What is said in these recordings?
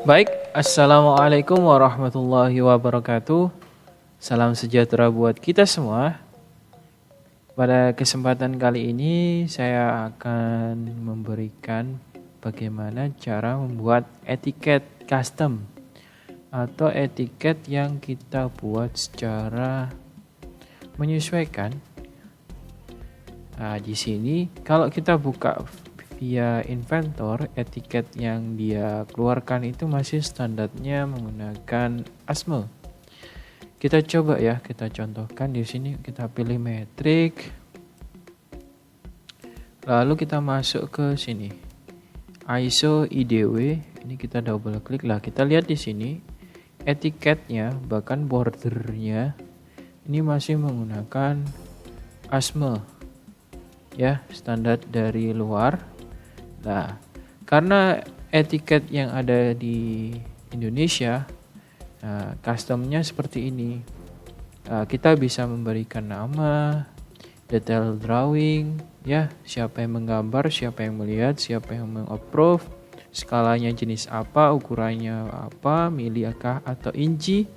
Baik, Assalamualaikum warahmatullahi wabarakatuh. Salam sejahtera buat kita semua. Pada kesempatan kali ini saya akan memberikan bagaimana cara membuat etiket custom atau etiket yang kita buat secara menyesuaikan. Nah, di sini kalau kita buka via Inventor, etiket yang dia keluarkan itu masih standarnya menggunakan ASME. Kita coba ya, kita contohkan di sini, kita pilih metrik. Lalu kita masuk ke sini. ISO IDW, ini kita double klik lah. Kita lihat di sini etiketnya bahkan bordernya ini masih menggunakan ASME. Ya, standar dari luar. Nah, karena etiket yang ada di Indonesia, customnya seperti ini. Kita bisa memberikan nama, detail drawing, ya, siapa yang menggambar, siapa yang melihat, siapa yang mengapprove, skalanya jenis apa, ukurannya apa, milikah atau inci,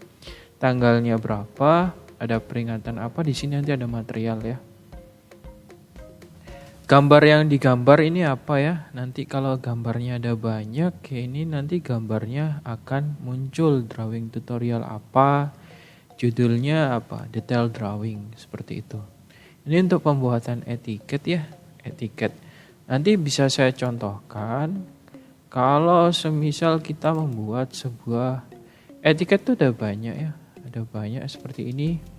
tanggalnya berapa, ada peringatan apa, di sini nanti ada material ya. Gambar yang digambar ini apa ya? Nanti kalau gambarnya ada banyak, ini nanti gambarnya akan muncul drawing tutorial apa, judulnya apa, detail drawing, seperti itu. Ini untuk pembuatan etiket ya, etiket. Nanti bisa saya contohkan, kalau semisal kita membuat sebuah etiket itu ada banyak ya, ada banyak seperti ini.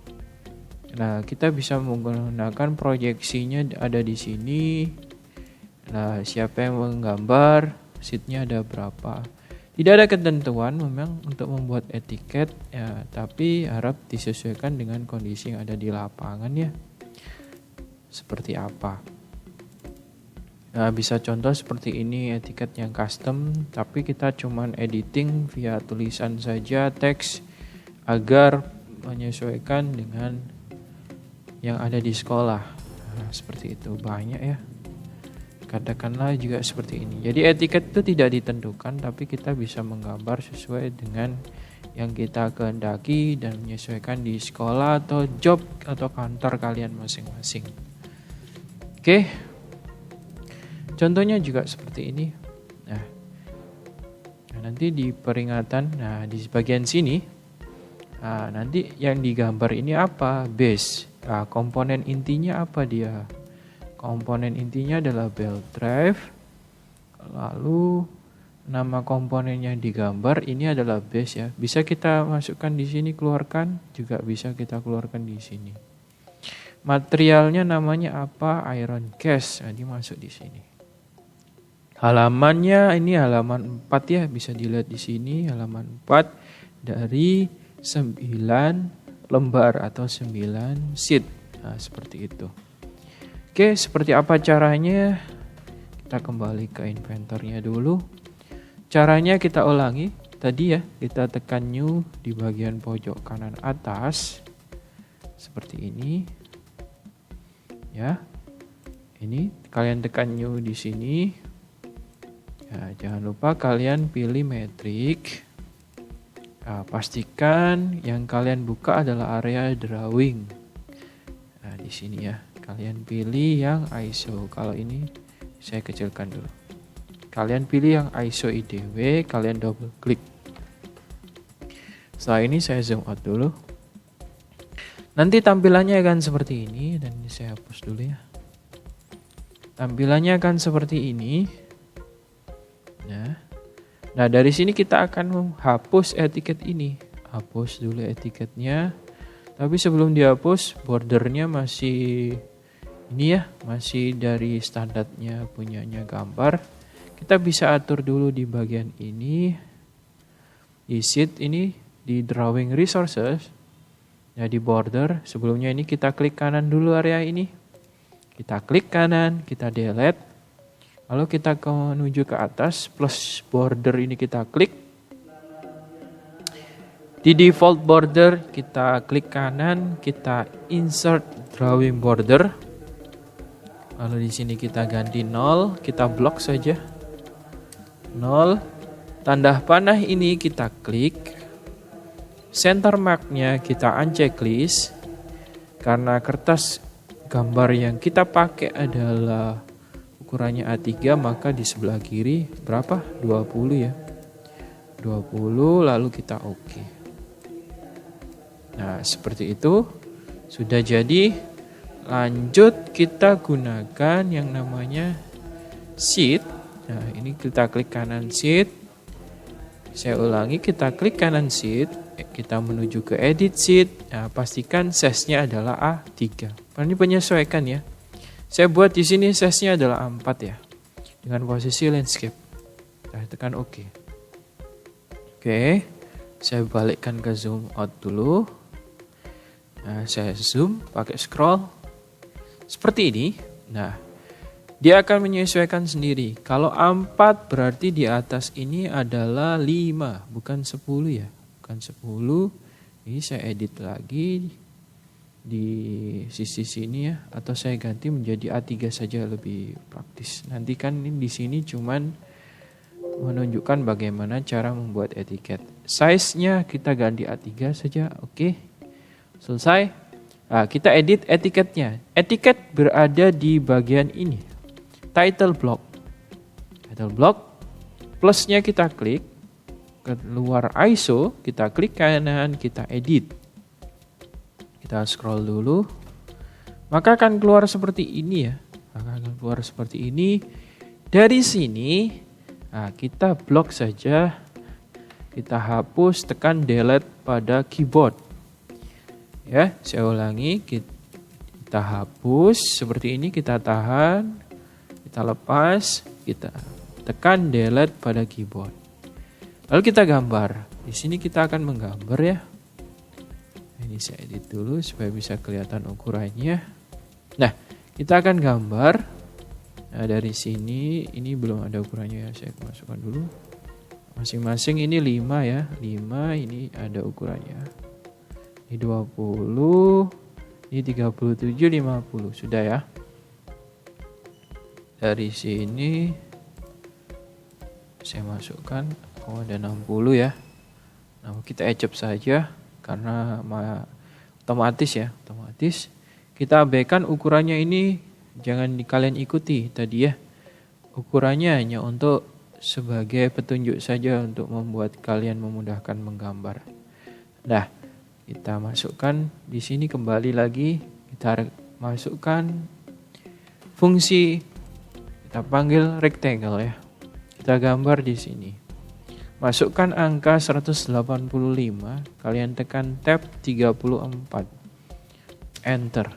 Nah, kita bisa menggunakan proyeksinya ada di sini. Nah, siapa yang menggambar, sheetnya ada berapa. Tidak ada ketentuan memang untuk membuat etiket, ya, tapi harap disesuaikan dengan kondisi yang ada di lapangan ya. Seperti apa. Nah, bisa contoh seperti ini etiket yang custom, tapi kita cuman editing via tulisan saja, teks, agar menyesuaikan dengan yang ada di sekolah. Nah, seperti itu banyak ya. Katakanlah juga seperti ini. Jadi etiket itu tidak ditentukan, tapi kita bisa menggambar sesuai dengan yang kita kehendaki dan menyesuaikan di sekolah atau job atau kantor kalian masing-masing. Oke. Contohnya juga seperti ini. Nah, nanti di peringatan, nah di bagian sini, nah, nanti yang digambar ini apa? Base. Nah, komponen intinya apa dia? Komponen intinya adalah belt drive. Lalu nama komponen yang digambar ini adalah base ya. Bisa kita masukkan di sini, keluarkan, juga bisa kita keluarkan di sini. Materialnya namanya apa? Iron cast. Nah, ini masuk di sini. Halamannya ini halaman 4 ya, bisa dilihat di sini halaman 4 dari 9 lembar atau 9 sheet. Nah, seperti itu. Oke, seperti apa caranya? Kita kembali ke inventornya dulu. Caranya kita ulangi. Tadi ya, kita tekan new di bagian pojok kanan atas. Seperti ini. Ya. Ini kalian tekan new di sini. Ya, jangan lupa kalian pilih metrik. Nah, pastikan yang kalian buka adalah area drawing. Nah, di sini ya, kalian pilih yang ISO. Kalau ini saya kecilkan dulu. Kalian pilih yang ISO IDW, kalian double klik. Setelah ini saya zoom out dulu. Nanti tampilannya akan seperti ini, dan ini saya hapus dulu ya. Tampilannya akan seperti ini. Nah, dari sini kita akan menghapus etiket ini. Hapus dulu etiketnya. Tapi sebelum dihapus, bordernya masih ini ya, masih dari standarnya punyanya gambar. Kita bisa atur dulu di bagian ini. Di sheet ini, di drawing resources. Ya, di border. Sebelumnya ini kita klik kanan dulu area ini. Kita klik kanan, kita delete. Lalu kita menuju ke atas, plus border ini kita klik. Di default border kita klik kanan, kita insert drawing border. Lalu di sini kita ganti 0, kita blok saja. 0. Tanda panah ini kita klik, center mark-nya kita unchecklist. Karena kertas gambar yang kita pakai adalah ukurannya A3, maka di sebelah kiri berapa? 20 ya. 20 lalu kita oke. Nah, seperti itu sudah jadi. Lanjut kita gunakan yang namanya sheet. Nah, ini kita klik kanan sheet. Saya ulangi, kita klik kanan sheet, kita menuju ke edit sheet. Nah, pastikan size-nya adalah A3. Ini penyesuaikan ya. Saya buat di sini size-nya adalah A4 ya. Dengan posisi landscape. Saya tekan OK. Oke. Saya balikkan ke zoom out dulu. Nah, saya zoom pakai scroll. Seperti ini. Nah, dia akan menyesuaikan sendiri. Kalau A4 berarti di atas ini adalah 5, bukan 10 ya. Bukan 10. Ini saya edit lagi di sisi sini ya. Atau saya ganti menjadi A3 saja, lebih praktis. Nanti kan di sini cuman menunjukkan bagaimana cara membuat etiket. Size-nya kita ganti A3 saja. Oke. Selesai. Nah, kita edit etiketnya. Etiket berada di bagian ini. Title block. Title block. Plusnya kita klik. Keluar ISO. Kita klik kanan. Kita edit. Kita scroll dulu. Maka akan keluar seperti ini ya. Dari sini. Nah, kita blok saja. Kita hapus. Tekan delete pada keyboard. Ya, saya ulangi, kita hapus seperti ini, kita tahan, kita lepas, kita tekan delete pada keyboard. Lalu kita gambar. Di sini kita akan menggambar ya. Ini saya edit dulu supaya bisa kelihatan ukurannya. Nah, kita akan gambar. Nah, dari sini ini belum ada ukurannya ya, saya masukkan dulu. Masing-masing ini 5 ya, 5 ini ada ukurannya. Ini 20, ini 37, 50, sudah ya. Dari sini saya masukkan, ada 60 ya. Nah, kita eject saja karena otomatis ya, otomatis. Kita abaikan ukurannya ini, jangan kalian ikuti tadi ya. Ukurannya hanya untuk sebagai petunjuk saja untuk membuat kalian memudahkan menggambar. Nah, kita masukkan di sini kembali lagi, kita masukkan fungsi, kita panggil rectangle ya. Kita gambar di sini. Masukkan angka 185, kalian tekan tab 34. Enter.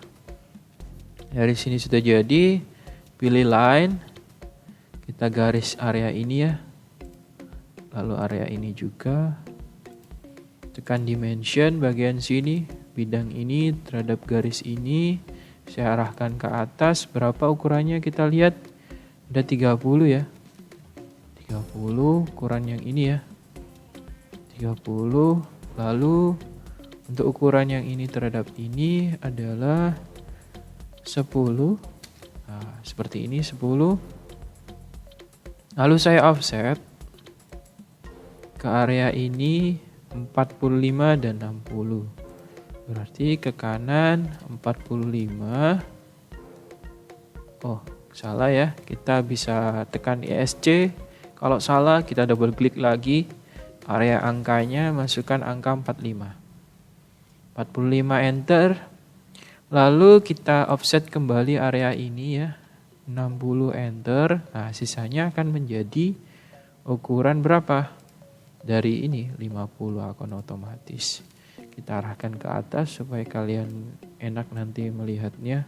Dari sini sudah jadi, pilih line, kita garis area ini ya. Lalu area ini juga. Tekan dimension bagian sini, bidang ini terhadap garis ini, saya arahkan ke atas. Berapa ukurannya kita lihat, ada 30 ya, 30 ukuran yang ini ya, 30. Lalu untuk ukuran yang ini terhadap ini adalah 10. Nah, seperti ini 10. Lalu saya offset ke area ini 45 dan 60. Berarti ke kanan 45. Oh, salah ya. Kita bisa tekan ESC. Kalau salah kita double klik lagi. Area angkanya masukkan angka 45. 45 enter. Lalu kita offset kembali area ini ya. 60 enter. Nah, sisanya akan menjadi ukuran berapa? Dari ini 50 akan otomatis. Kita arahkan ke atas supaya kalian enak nanti melihatnya.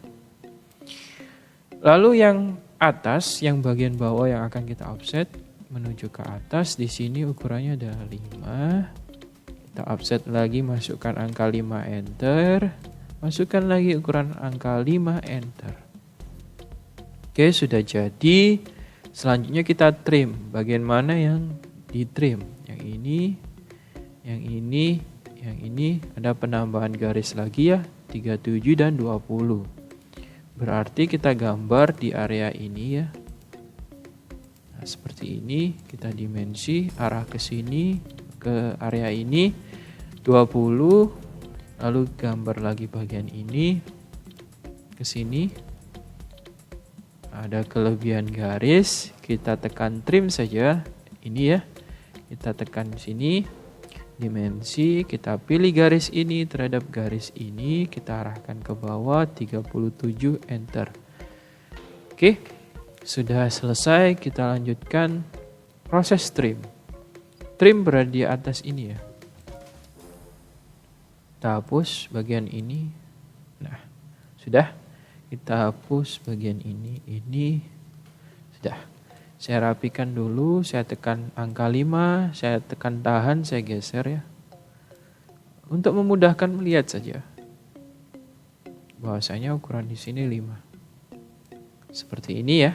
Lalu yang atas, yang bagian bawah yang akan kita offset menuju ke atas, di sini ukurannya ada 5. Kita offset lagi, masukkan angka 5 enter. Masukkan lagi ukuran angka 5 enter. Oke, sudah jadi. Selanjutnya kita trim. Bagian mana yang di trim? Yang ini, yang ini, yang ini. Ada penambahan garis lagi ya, 37 dan 20. Berarti kita gambar di area ini ya. Nah, seperti ini, kita dimensi arah ke sini, ke area ini 20, lalu gambar lagi bagian ini ke sini. Ada kelebihan garis, kita tekan trim saja. Ini ya. Kita tekan sini, dimensi, kita pilih garis ini terhadap garis ini, kita arahkan ke bawah 37, enter. Oke, sudah selesai, kita lanjutkan proses trim. Trim berada di atas ini ya. Kita hapus bagian ini. Nah, sudah. Kita hapus bagian ini sudah. Saya rapikan dulu, saya tekan angka 5, saya tekan tahan, saya geser ya. Untuk memudahkan melihat saja. Bahwasanya ukuran di sini 5. Seperti ini ya.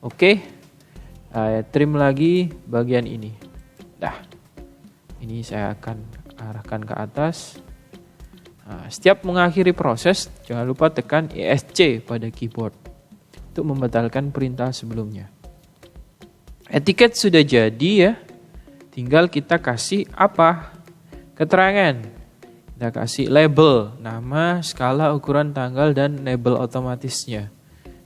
Oke. Trim lagi bagian ini. Dah. Ini saya akan arahkan ke atas. Nah, setiap mengakhiri proses, jangan lupa tekan ESC pada keyboard untuk membatalkan perintah sebelumnya. Etiket sudah jadi ya, tinggal kita kasih apa? Keterangan. Kita kasih label, nama, skala, ukuran, tanggal, dan label otomatisnya.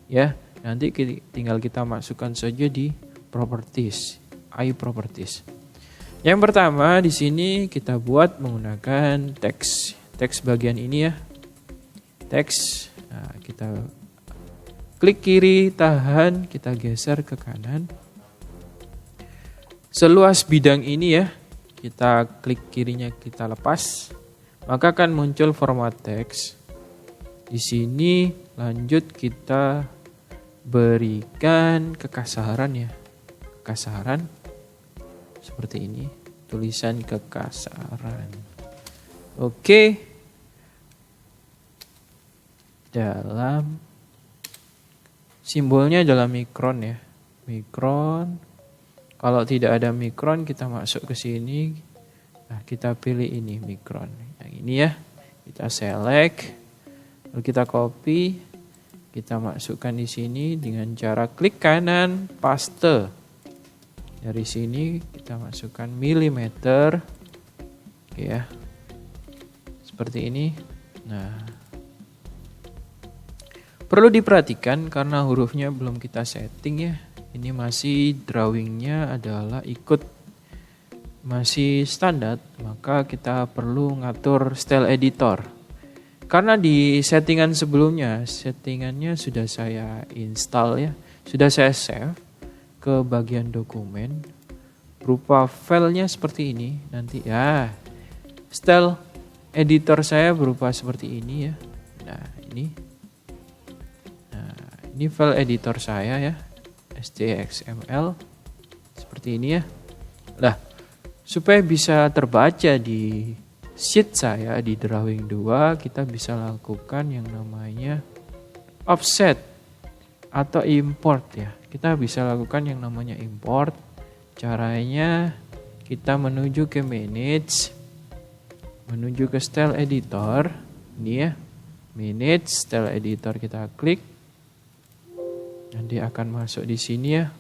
Ya, nanti tinggal kita masukkan saja di properties, iProperties. Yang pertama di sini kita buat menggunakan teks. Teks bagian ini ya. Teks. Nah, kita klik kiri, tahan, kita geser ke kanan. Seluas bidang ini ya. Kita klik kirinya, kita lepas. Maka akan muncul format teks. Di sini lanjut kita berikan kekasaran ya. Kekasaran seperti ini. Tulisan kekasaran. Oke. Dalam simbolnya adalah mikron ya. Mikron. Kalau tidak ada mikron kita masuk ke sini. Nah, kita pilih ini mikron. Yang ini ya. Kita select. Lalu kita copy. Kita masukkan di sini dengan cara klik kanan, paste. Dari sini kita masukkan milimeter. Oke ya. Seperti ini. Nah, perlu diperhatikan karena hurufnya belum kita setting ya. Ini masih drawingnya adalah ikut masih standar. Maka kita perlu ngatur style editor. Karena di settingan sebelumnya, settingannya sudah saya install ya. Sudah saya save ke bagian dokumen. Berupa filenya seperti ini. Nanti ya, style editor saya berupa seperti ini ya. Nah, ini file editor saya ya, STXML seperti ini ya. Nah, supaya bisa terbaca di sheet saya di drawing 2, kita bisa lakukan yang namanya offset atau import ya. Kita bisa lakukan yang namanya import. Caranya kita menuju ke manage, menuju ke style editor, ini ya. Manage style editor kita klik. Nanti akan masuk di sini ya.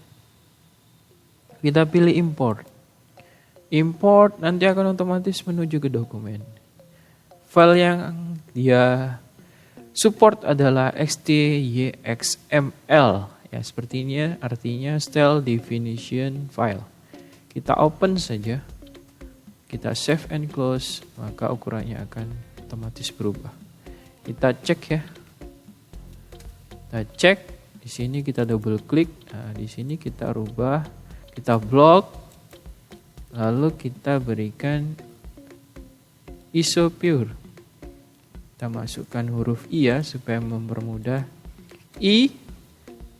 Kita pilih import. Import nanti akan otomatis menuju ke dokumen. File yang dia support adalah XTYXML. Ya, seperti ini ya, artinya style definition file. Kita open saja. Kita save and close, maka ukurannya akan otomatis berubah. Kita cek ya. Kita cek. Di sini kita double klik. Nah, di sini kita rubah, kita blok. Lalu kita berikan ISO pure. Kita masukkan huruf I ya supaya mempermudah. I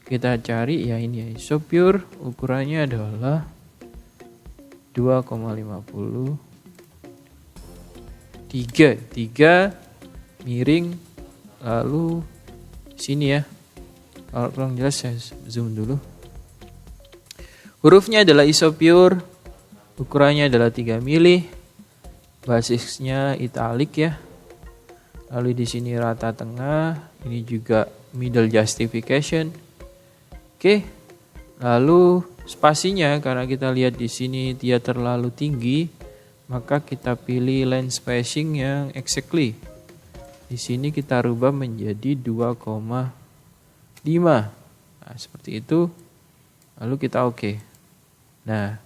kita cari ya ini ya, ISO pure, ukurannya adalah 2,50 3 miring, lalu sini ya. Kalau kurang jelas saya zoom dulu. Hurufnya adalah ISO pure, ukurannya adalah 3 mili, basisnya italic ya. Lalu di sini rata tengah, ini juga middle justification. Oke. Lalu spasinya karena kita lihat di sini dia terlalu tinggi, maka kita pilih line spacing yang exactly. Di sini kita rubah menjadi 2,5. Nah, seperti itu. Lalu kita oke. Nah,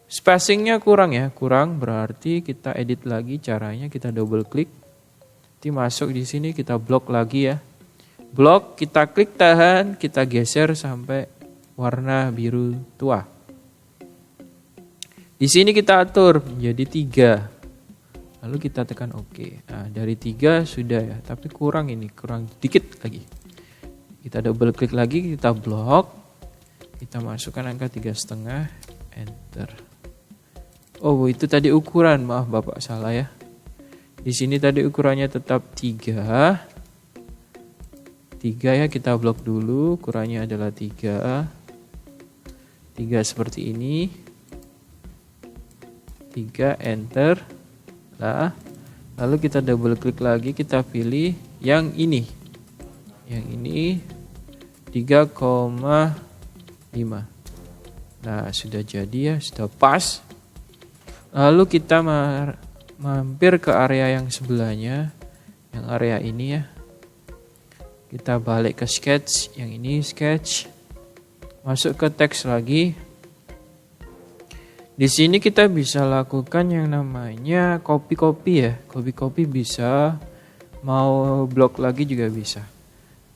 spacingnya kurang ya, kurang berarti kita edit lagi caranya, kita double klik. Nanti masuk di sini kita blok lagi ya. Blok, kita klik tahan, kita geser sampai warna biru tua. Di sini kita atur menjadi 3. Lalu kita tekan oke. Nah, dari 3 sudah ya, tapi kurang ini, kurang dikit lagi. Kita double klik lagi, kita blok. Kita masukkan angka 3,5, enter. Oh, itu tadi ukuran, maaf Bapak salah ya. Di sini tadi ukurannya tetap 3. 3 ya, kita blok dulu, ukurannya adalah 3. 3 seperti ini. 3, enter. Nah, lalu kita double klik lagi, kita pilih yang ini. Yang ini 3,5. Nah, sudah jadi ya, sudah pas. Lalu kita mampir ke area yang sebelahnya, yang area ini ya. Kita balik ke sketch, yang ini sketch. Masuk ke teks lagi. Di sini kita bisa lakukan yang namanya copy-copy ya. Copy-copy bisa, mau blok lagi juga bisa.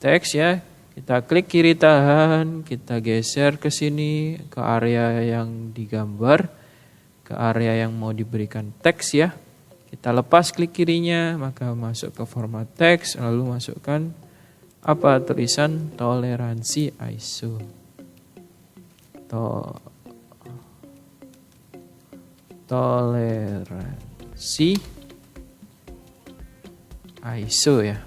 Teks ya, kita klik kiri tahan, kita geser ke sini, ke area yang digambar, ke area yang mau diberikan teks ya. Kita lepas klik kirinya, maka masuk ke format teks, lalu masukkan apa tulisan toleransi ISO. Toleransi ISO ya.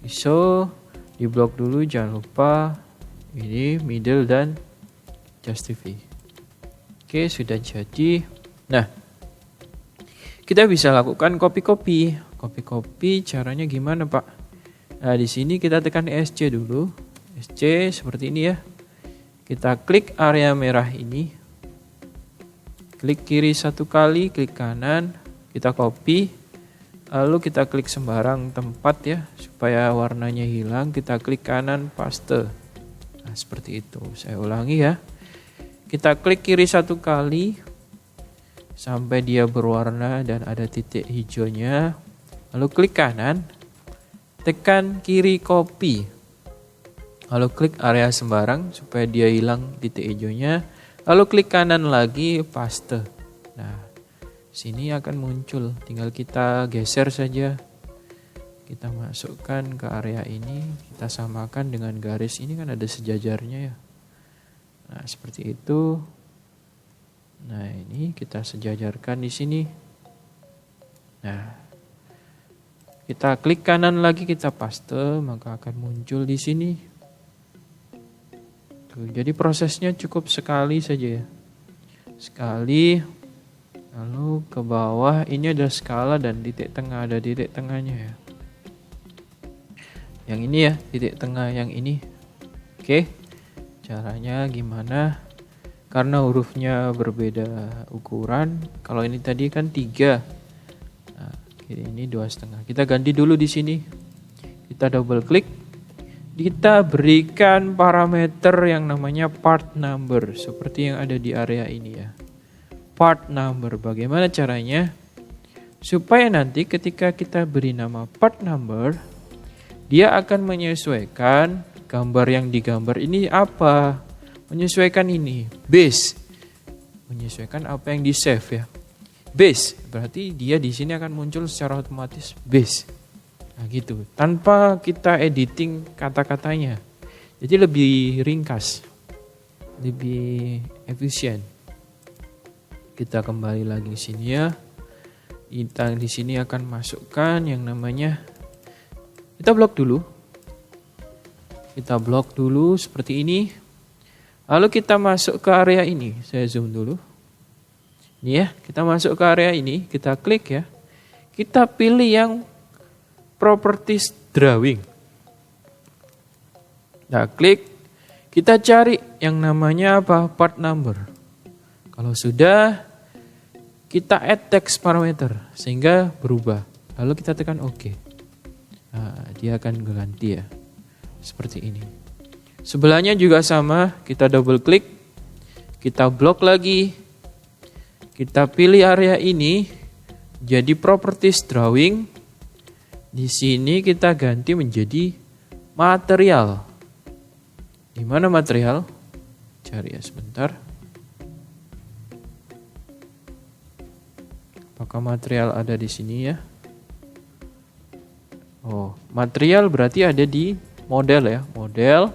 ISO di blok dulu, jangan lupa ini middle dan justify. Oke, sudah jadi. Nah, kita bisa lakukan copy-copy. Copy-copy caranya gimana, Pak? Nah, di sini kita tekan ESC dulu. ESC seperti ini ya. Kita klik area merah ini. Klik kiri 1 kali, klik kanan, kita copy. Lalu kita klik sembarang tempat ya, supaya warnanya hilang. Kita klik kanan, paste. Nah, seperti itu. Saya ulangi ya. Kita klik kiri 1 kali, sampai dia berwarna dan ada titik hijaunya. Lalu klik kanan, tekan kiri copy. Lalu klik area sembarang, supaya dia hilang titik hijaunya. Lalu klik kanan lagi, paste. Nah, sini akan muncul, tinggal kita geser saja. Kita masukkan ke area ini, kita samakan dengan garis ini, kan ada sejajarnya ya. Nah, seperti itu. Nah, ini kita sejajarkan di sini. Nah, kita klik kanan lagi, kita paste, maka akan muncul di sini. Jadi prosesnya cukup sekali saja ya. Sekali, lalu ke bawah ini ada skala dan titik tengah, ada titik tengahnya ya. Yang ini ya, titik tengah yang ini. Oke, caranya gimana? Karena hurufnya berbeda ukuran. Kalau ini tadi kan 3. Nah, ini 2,5. Kita ganti dulu di sini. Kita double klik. Kita berikan parameter yang namanya part number, seperti yang ada di area ini ya. Part number, bagaimana caranya? Supaya nanti ketika kita beri nama part number, dia akan menyesuaikan gambar yang digambar ini apa. Menyesuaikan ini, base. Menyesuaikan apa yang di save ya. Base, berarti dia di sini akan muncul secara otomatis base. Nah gitu, tanpa kita editing kata-katanya. Jadi lebih ringkas, lebih efisien. Kita kembali lagi di sini ya. Kita di sini akan masukkan yang namanya, kita blok dulu. Kita blok dulu seperti ini. Lalu kita masuk ke area ini. Saya zoom dulu. Ini ya, kita masuk ke area ini, kita klik ya. Kita pilih yang properties drawing. Nah, klik, Kita cari yang namanya apa? Part number. Kalau sudah, kita add text parameter sehingga berubah. Lalu kita tekan OK. Nah, dia akan ganti ya. Seperti ini. Sebelahnya juga sama, kita double klik. Kita blok lagi. Kita pilih area ini jadi properties drawing. Di sini kita ganti menjadi material. Di mana material? Cari ya sebentar. Apakah material ada di sini ya? Oh, material berarti ada di model ya, model.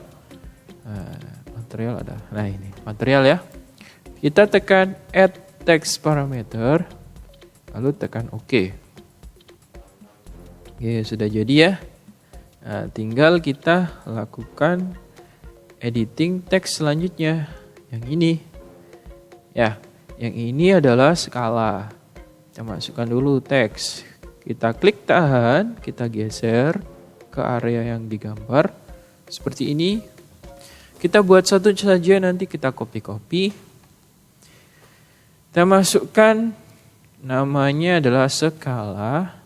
Material ada. Nah, ini material ya. Kita tekan add text parameter, lalu tekan OK. Oke, sudah jadi ya. Nah, tinggal kita lakukan editing teks selanjutnya. Yang ini. Ya, yang ini adalah skala. Kita masukkan dulu teks. Kita klik tahan, kita geser ke area yang digambar. Seperti ini. Kita buat satu saja, nanti kita copy-copy. Kita masukkan namanya adalah skala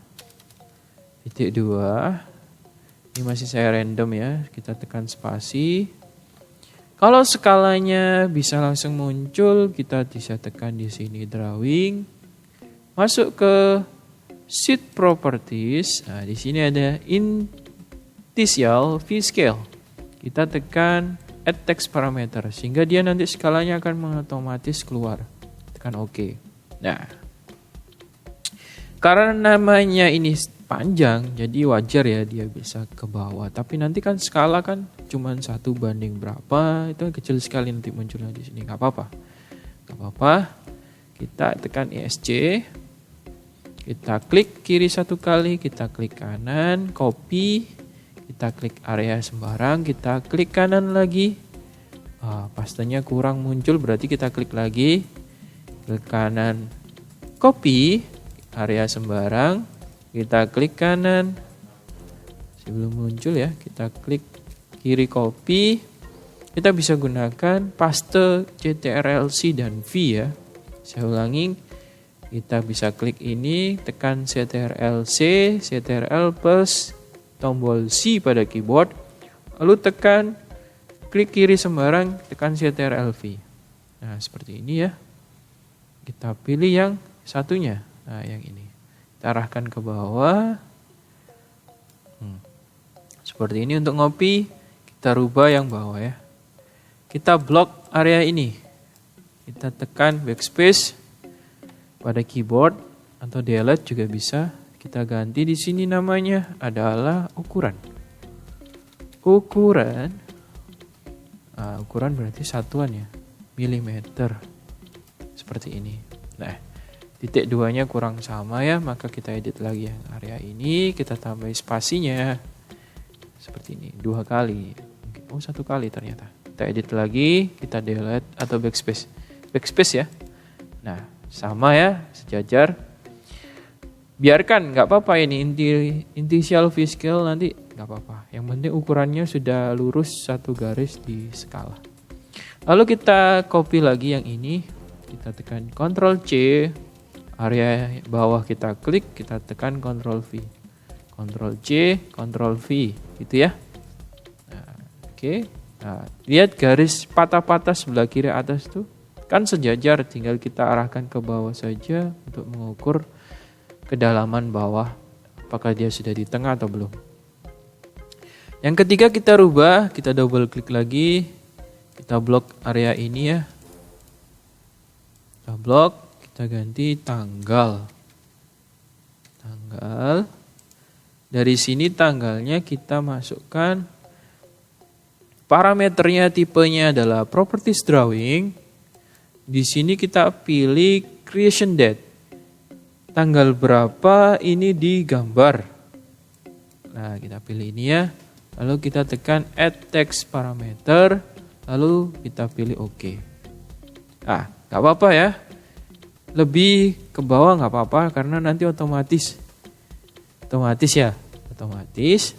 titik 2. Ini masih saya random ya, kita tekan spasi. Kalau skalanya bisa langsung muncul, kita bisa tekan di sini drawing. Masuk ke sheet properties. Nah, di sini ada initial v scale. Kita tekan add text parameter sehingga dia nanti skalanya akan otomatis keluar. Tekan OK. Nah, karena namanya ini panjang, jadi wajar ya dia bisa ke bawah. Tapi nanti kan skala kan cuma 1 banding berapa, itu kecil sekali nanti munculnya di sini. Gak apa-apa. Gak apa-apa. Kita tekan ESC. Kita klik kiri 1 kali, kita klik kanan, copy. Kita klik area sembarang, kita klik kanan lagi. Pastanya kurang muncul, berarti kita klik lagi. Klik kanan, copy, area sembarang. Kita klik kanan. Sebelum muncul ya, kita klik kiri copy. Kita bisa gunakan paste CTRL-C dan V ya. Saya ulangi. Kita bisa klik ini, tekan CTRL-C, CTRL plus tombol C pada keyboard, lalu tekan klik kiri sembarang, tekan CTRL-V. Nah, seperti ini ya. Kita pilih yang satunya. Nah, yang ini. Kita arahkan ke bawah. Seperti ini untuk ngopi, kita rubah yang bawah ya. Kita blok area ini. Kita tekan backspace pada keyboard atau delete juga bisa. Kita ganti di sini namanya adalah ukuran. Ukuran. Ukuran berarti satuan ya. Milimeter. Seperti ini. Nah, titik 2-nya kurang sama ya, maka kita edit lagi yang area ini, kita tambah spasinya. Seperti ini, 2 kali. Oh, 1 kali ternyata. Kita edit lagi, kita delete atau backspace. Backspace ya. Nah, sama ya, sejajar. Biarkan, nggak apa-apa ini initial v scale nanti nggak apa-apa. Yang penting ukurannya sudah lurus 1 garis di skala. Lalu kita copy lagi yang ini. Kita tekan Ctrl C. Area bawah kita klik, kita tekan Ctrl V. Ctrl C, Ctrl V. Gitu ya. Nah, oke. Nah, lihat garis patah-patah sebelah kiri atas tuh. Kan sejajar, tinggal kita arahkan ke bawah saja untuk mengukur kedalaman bawah, apakah dia sudah di tengah atau belum. Yang ketiga kita rubah, kita double klik lagi, kita blok area ini ya. Kita blok, kita ganti tanggal. Tanggal. Dari sini tanggalnya kita masukkan parameternya, tipenya adalah properties drawing. Di sini kita pilih creation date. Tanggal berapa ini digambar. Nah, kita pilih ini ya. Lalu kita tekan add text parameter. Lalu kita pilih OK. Nah, gak apa-apa ya. Lebih ke bawah gak apa-apa karena nanti otomatis ya. Otomatis.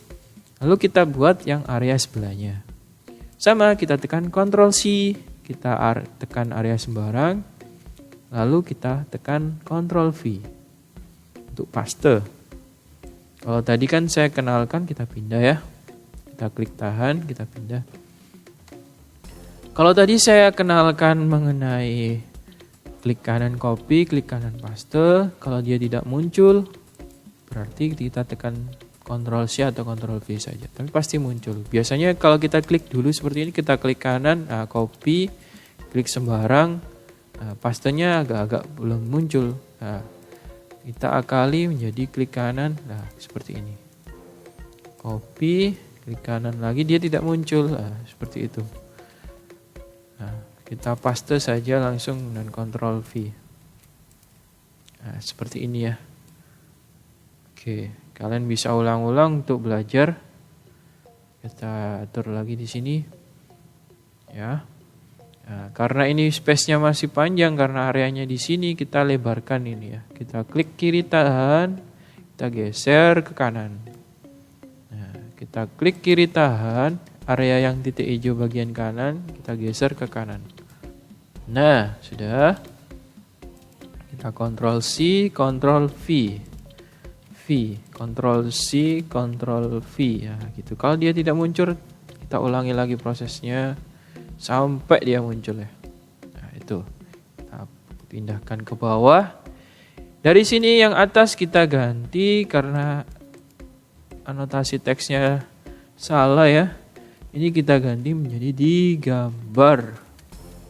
Lalu kita buat yang area sebelahnya. Sama, kita tekan Ctrl C, kita tekan area sembarang, lalu kita tekan Ctrl V untuk paste. Kalau tadi kan saya kenalkan, kita pindah ya. Kita klik tahan, kita pindah. Kalau tadi saya kenalkan mengenai klik kanan copy, klik kanan paste, kalau dia tidak muncul, berarti kita tekan Ctrl C atau Ctrl V saja, tapi pasti muncul. Biasanya kalau kita klik dulu seperti ini, kita klik kanan, copy, klik sembarang, pastenya agak-agak belum muncul. Nah, kita akali menjadi klik kanan, seperti ini. Copy, klik kanan lagi, dia tidak muncul, seperti itu. Nah, kita paste saja langsung dengan Ctrl V. Nah, seperti ini ya. Oke, kalian bisa ulang-ulang untuk belajar. Kita atur lagi di sini. Ya. Nah, karena ini space-nya masih panjang, karena areanya di sini, kita lebarkan ini ya. Kita klik kiri tahan, kita geser ke kanan. Nah, kita klik kiri tahan, area yang titik hijau bagian kanan, kita geser ke kanan. Nah, sudah. Kita Ctrl C, Ctrl V. Ctrl C, Ctrl V ya gitu. Kalau dia tidak muncul, kita ulangi lagi prosesnya sampai dia muncul ya. Nah, itu. Kita pindahkan ke bawah. Dari sini yang atas kita ganti karena anotasi teksnya salah ya. Ini kita ganti menjadi digambar.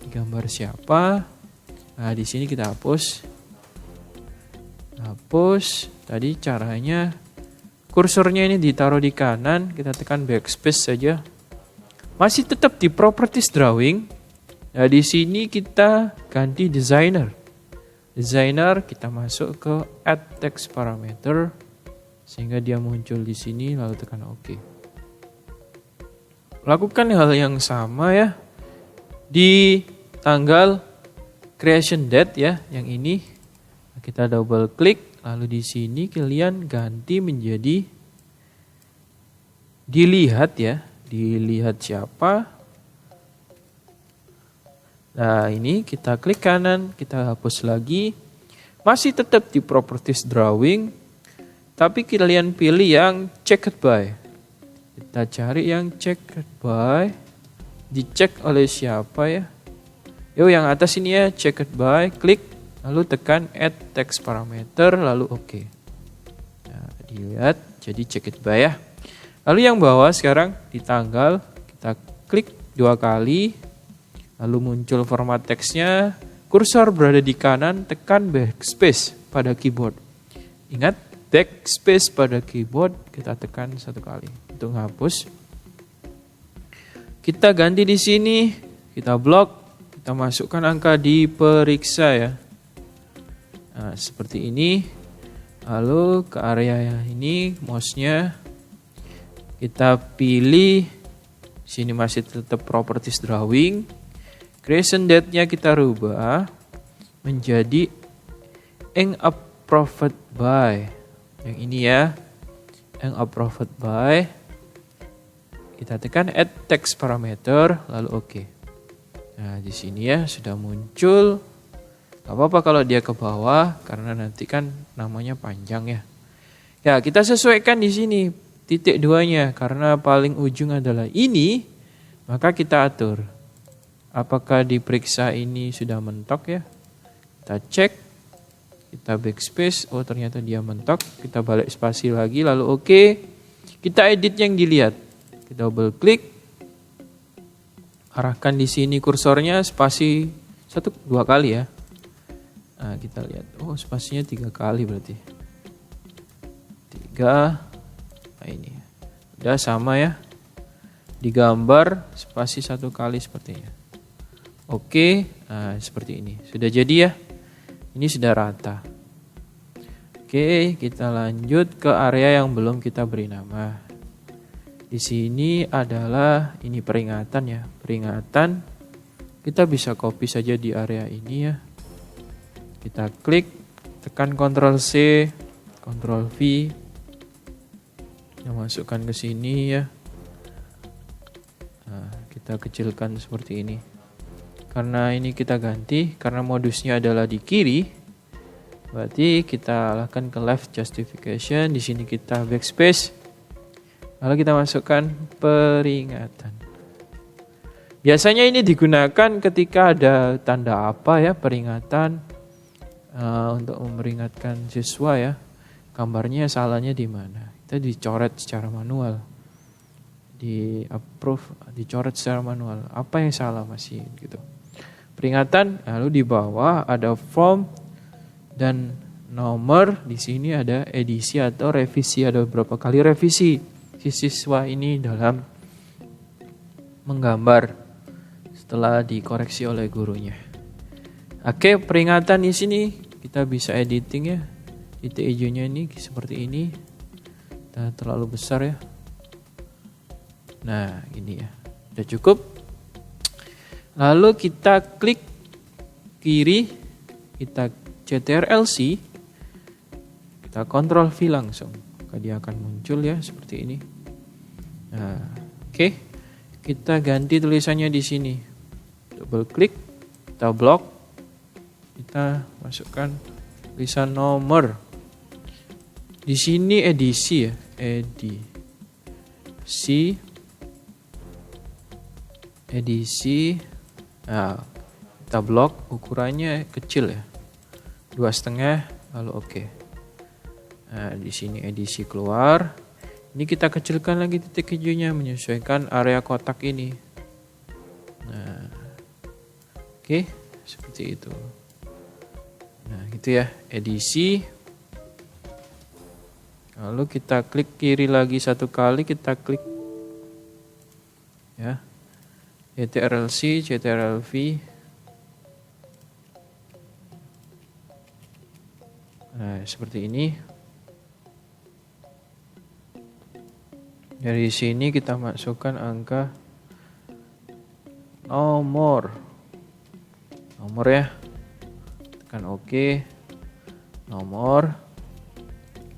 Digambar siapa? Nah, di sini kita hapus. Hapus. Tadi caranya kursornya ini ditaruh di kanan, kita tekan backspace saja. Masih tetap di properties drawing. Nah, di sini kita ganti designer. Designer kita masuk ke add text parameter sehingga dia muncul di sini, lalu tekan OK. Lakukan hal yang sama ya di tanggal creation date ya, yang ini. Kita double klik. Lalu di sini kalian ganti menjadi dilihat ya. Dilihat siapa. Nah, ini kita klik kanan, kita hapus lagi. Masih tetap di properties drawing, tapi kalian pilih yang checked by. Kita cari yang checked by. Dicek oleh siapa ya? Yang atas ini ya, checked by, klik. Lalu tekan add text parameter, lalu OK. Nah, dilihat jadi checked by ya. Lalu yang bawah sekarang di tanggal, kita klik 2 kali, lalu muncul format teksnya, kursor berada di kanan, tekan backspace pada keyboard. Ingat, backspace pada keyboard kita tekan 1 kali untuk menghapus. Kita ganti di sini, kita blok, kita masukkan angka di periksa ya. Nah, seperti ini. Lalu ke area yang ini, mouse-nya kita pilih. Sini masih tetap properties drawing. Creation date-nya kita rubah menjadi approved by. Yang ini ya. Approved by. Kita tekan add text parameter, lalu OK. Nah, di sini ya sudah muncul. Gak apa-apa kalau dia ke bawah, karena nanti kan namanya panjang ya. Ya, kita sesuaikan di sini titik 2-nya, karena paling ujung adalah ini, maka kita atur. Apakah diperiksa ini sudah mentok ya? Kita cek, kita backspace, oh ternyata dia mentok, kita balik spasi lagi, lalu OK. Kita edit yang dilihat. Kita double klik, arahkan di sini kursornya spasi 1-2 kali ya. Nah, kita lihat, oh spasinya 3 kali berarti. 3, nah ini. Udah sama ya. Digambar spasi 1 kali sepertinya. Oke, nah seperti ini. Sudah jadi ya. Ini sudah rata. Oke, kita lanjut ke area yang belum kita beri nama. Di sini adalah ini peringatan ya. Peringatan. Kita bisa copy saja di area ini ya. Kita klik, tekan Ctrl C, Ctrl V. Kita masukkan ke sini ya. Nah, kita kecilkan seperti ini. Karena ini kita ganti, karena modusnya adalah di kiri, berarti kita arahkan ke left justification. Di sini kita backspace, lalu kita masukkan peringatan. Biasanya ini digunakan ketika ada tanda apa ya, peringatan untuk memperingatkan siswa ya. Gambarnya salahnya di mana? Kita dicoret secara manual, di approve, dicoret secara manual. Apa yang salah masih gitu? Peringatan, lalu di bawah ada form dan nomor. Di sini ada edisi atau revisi, ada beberapa kali revisi si siswa ini dalam menggambar setelah dikoreksi oleh gurunya. Oke, peringatan di sini kita bisa editing ya. Titik hijaunya ini seperti ini. Terlalu besar ya. Nah, ini ya. Udah cukup. Lalu kita klik kiri, kita Ctrl+C, kita Ctrl+V langsung. Maka dia akan muncul ya seperti ini. Nah, oke. Kita ganti tulisannya di sini. Double klik, kita blok, kita masukkan tulisan nomor. Di sini edisi ya, edisi. Nah, kita blok, ukurannya kecil ya, 2,5, lalu oke. Nah, di sini edisi keluar. Ini kita kecilkan lagi titik hijaunya menyesuaikan area kotak ini. Nah, oke, seperti itu. Nah, gitu ya, edisi. Lalu kita klik kiri lagi satu kali, kita klik ya. Ctrl+C, Ctrl+V. Nah, seperti ini. Dari sini kita masukkan angka nomor ya. Tekan OK. Nomor.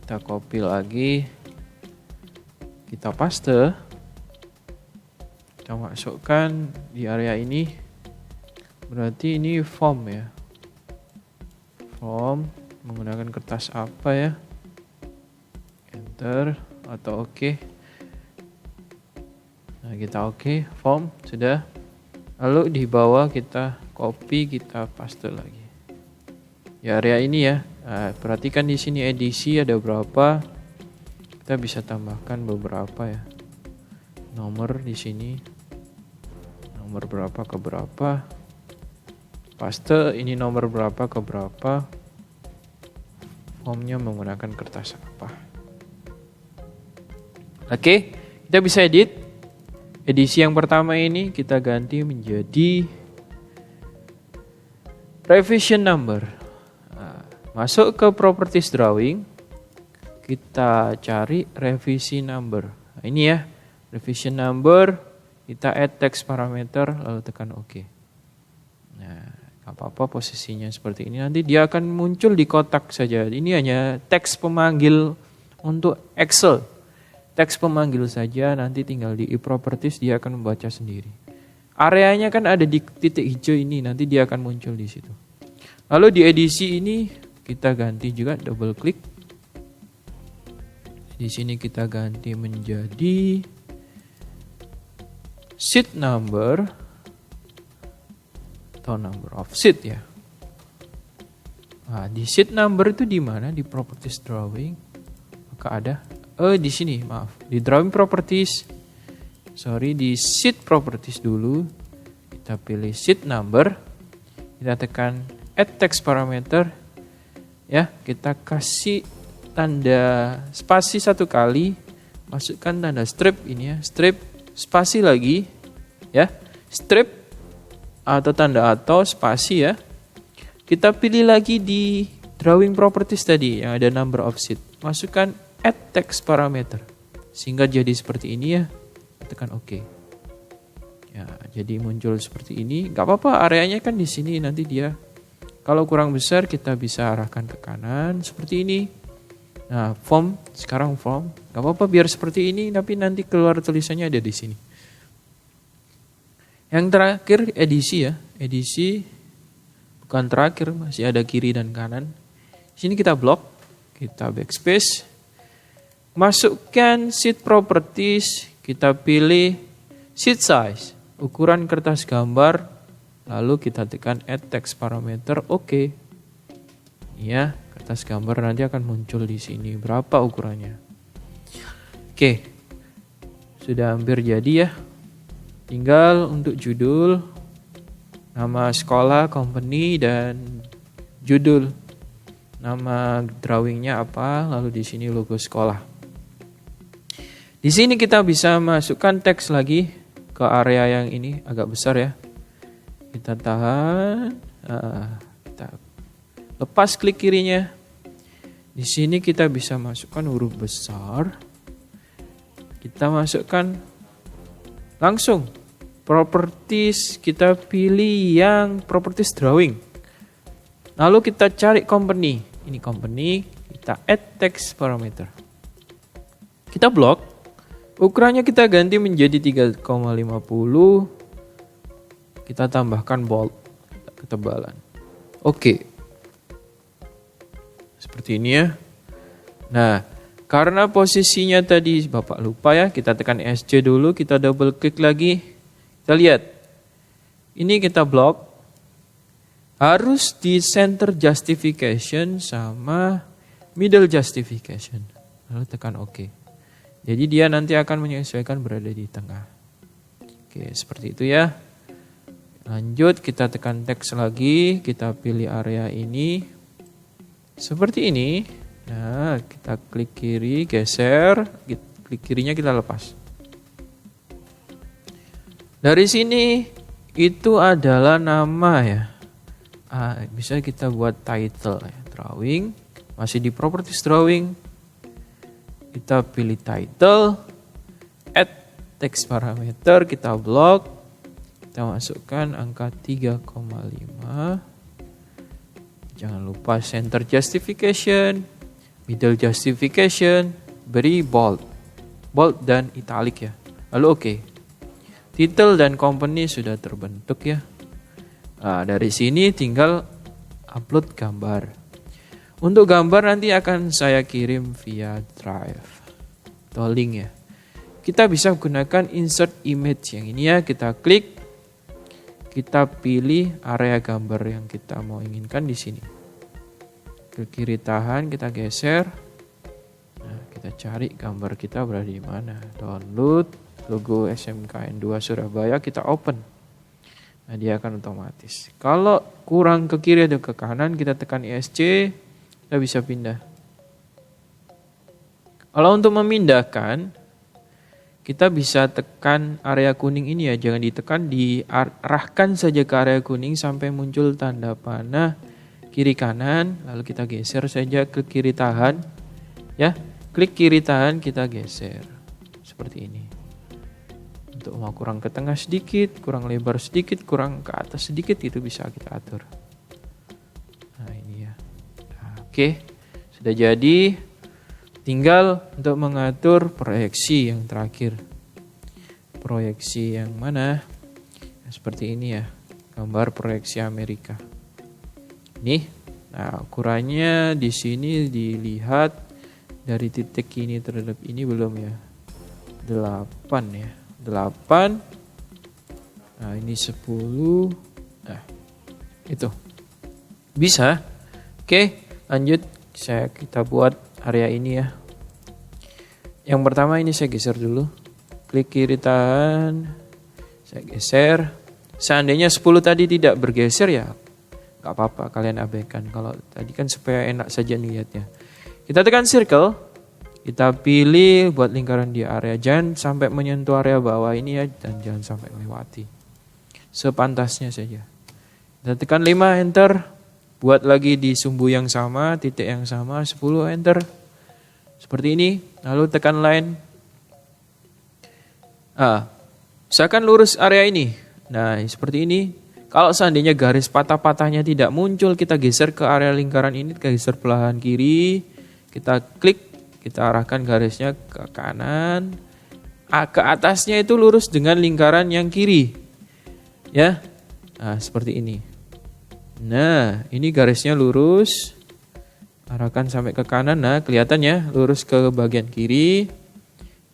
Kita copy lagi. Kita paste. Kita masukkan di area ini. Berarti ini form ya. Form menggunakan kertas apa ya? Enter atau OK. Nah, kita OK, form sudah. Lalu di bawah kita copy, kita paste lagi. Di area ini ya. Nah, perhatikan di sini edisi ada berapa. Kita bisa tambahkan beberapa ya. Nomor di sini. Nomor berapa ke berapa. Paste ini nomor berapa ke berapa. Formnya menggunakan kertas apa. Oke, kita bisa edit. Edisi yang pertama ini kita ganti menjadi revision number. Nah, masuk ke properties drawing. Kita cari revisi number. Nah, ini ya, revision number. Kita add text parameter, lalu tekan OK. Nah, apa-apa posisinya seperti ini. Nanti dia akan muncul di kotak saja. Ini hanya teks pemanggil untuk Excel. Teks pemanggil saja, nanti tinggal di e-properties dia akan membaca sendiri. Areanya kan ada di titik hijau ini, nanti dia akan muncul di situ. Lalu di edisi ini kita ganti juga, double klik. Di sini kita ganti menjadi sheet number atau number of sheet ya. Nah, di sheet number itu di mana? Di properties drawing. Maka ada di sini, maaf. Di drawing properties. Di sheet properties dulu. Kita pilih sheet number. Kita tekan add text parameter. Ya, kita kasih tanda spasi satu kali. Masukkan tanda strip ini ya, strip spasi lagi, ya, strip atau tanda atau spasi ya. Kita pilih lagi di drawing properties tadi yang ada number of sheet. Masukkan add text parameter sehingga jadi seperti ini ya. Tekan OK. Ya, jadi muncul seperti ini. Gak apa-apa, areanya kan di sini. Nanti dia kalau kurang besar kita bisa arahkan ke kanan seperti ini. Nah, form, sekarang form. Gak apa-apa biar seperti ini, tapi nanti keluar tulisannya ada di sini. Yang terakhir edisi ya. Edisi bukan terakhir, masih ada kiri dan kanan. Di sini kita blok, kita backspace. Masukkan sheet properties, kita pilih sheet size, ukuran kertas gambar, lalu kita tekan add text parameter, oke. Ya, kertas gambar nanti akan muncul di sini berapa ukurannya. Oke. Sudah hampir jadi ya. Tinggal untuk judul, nama sekolah, company, dan judul. Nama drawingnya apa, lalu di sini logo sekolah. Di sini kita bisa masukkan teks lagi ke area yang ini agak besar ya. Kita tahan, kita lepas klik kirinya. Di sini kita bisa masukkan huruf besar. Kita masukkan langsung properties, kita pilih yang properties drawing. Lalu kita cari company. Ini company, kita add text parameter. Kita blok. Ukurannya kita ganti menjadi 3,50. Kita tambahkan bold, ketebalan. Oke. Seperti ini ya. Nah, karena posisinya tadi Bapak lupa ya, kita tekan SC dulu, kita double klik lagi. Kita lihat. Ini kita blok. Harus di center justification sama middle justification. Lalu tekan OK. Jadi dia nanti akan menyesuaikan berada di tengah. Oke, seperti itu ya. Lanjut, kita tekan teks lagi, kita pilih area ini. Seperti ini. Nah, kita klik kiri, geser, klik kirinya kita lepas. Dari sini itu adalah nama ya. Bisa kita buat title ya, drawing, masih di properties drawing. Kita pilih title, add text parameter, kita blok, kita masukkan angka 3,5. Jangan lupa center justification. Middle justification, beri bold dan italic ya. Lalu oke. Title dan company sudah terbentuk ya. Nah, dari sini tinggal upload gambar. Untuk gambar nanti akan saya kirim via Drive atau link ya. Kita bisa gunakan insert image yang ini ya. Kita klik, kita pilih area gambar yang kita mau inginkan di sini. Ke kiri tahan, kita geser. Nah, kita cari gambar kita berada di mana. Download logo SMKN 2 Surabaya, kita open. Nah, dia akan otomatis. Kalau kurang ke kiri atau ke kanan, kita tekan ESC, kita bisa pindah. Kalau untuk memindahkan, kita bisa tekan area kuning ini ya. Jangan ditekan, diarahkan saja ke area kuning sampai muncul tanda panah kiri kanan, lalu kita geser saja, klik kiri tahan, ya, klik kiri tahan, kita geser, seperti ini. Untuk mau kurang ke tengah sedikit, kurang lebar sedikit, kurang ke atas sedikit, itu bisa kita atur. Nah ini ya, nah, oke, sudah jadi, tinggal untuk mengatur proyeksi yang terakhir. Proyeksi yang mana? Seperti ini ya, gambar proyeksi Amerika. Nih, nah ukurannya di sini dilihat dari titik ini terhadap ini belum ya, 8 ya, 8. Nah ini 10. Nah itu bisa. Oke, lanjut, kita buat area ini ya. Yang pertama ini saya geser dulu, klik kiri tahan, saya geser. Seandainya 10 tadi tidak bergeser ya gak apa-apa, kalian abaikan. Kalau tadi kan supaya enak saja lihatnya. Kita tekan circle, kita pilih buat lingkaran di area, jangan sampai menyentuh area bawah ini ya, dan jangan sampai melewati. Sepantasnya saja. Kita tekan 5 enter, buat lagi di sumbu yang sama, titik yang sama, 10 enter. Seperti ini, lalu tekan line. Misalkan lurus area ini. Nah, seperti ini. Kalau seandainya garis patah-patahnya tidak muncul, kita geser ke area lingkaran ini, kita geser belahan kiri, kita klik, kita arahkan garisnya ke kanan, ke atasnya itu lurus dengan lingkaran yang kiri. Ya. Nah, seperti ini. Nah, ini garisnya lurus. Arahkan sampai ke kanan. Nah, kelihatan ya, lurus ke bagian kiri.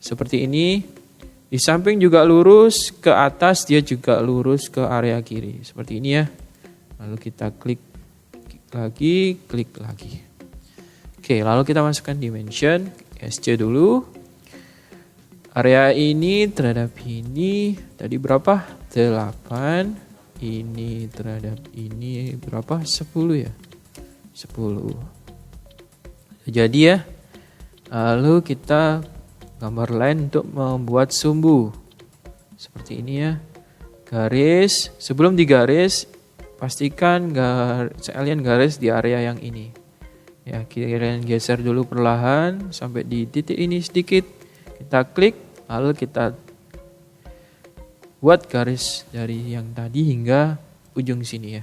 Seperti ini. Di samping juga lurus, ke atas dia juga lurus ke area kiri. Seperti ini ya. Lalu kita klik lagi, klik lagi. Oke, lalu kita masukkan dimension, SC dulu. Area ini terhadap ini, tadi berapa? 8. Ini terhadap ini berapa? 10 ya? 10. Jadi ya, lalu kita gambar line untuk membuat sumbu. Seperti ini ya. Garis, sebelum digaris, pastikan kalian garis di area yang ini. Ya, kalian geser dulu perlahan sampai di titik ini sedikit. Kita klik, lalu kita buat garis dari yang tadi hingga ujung sini ya.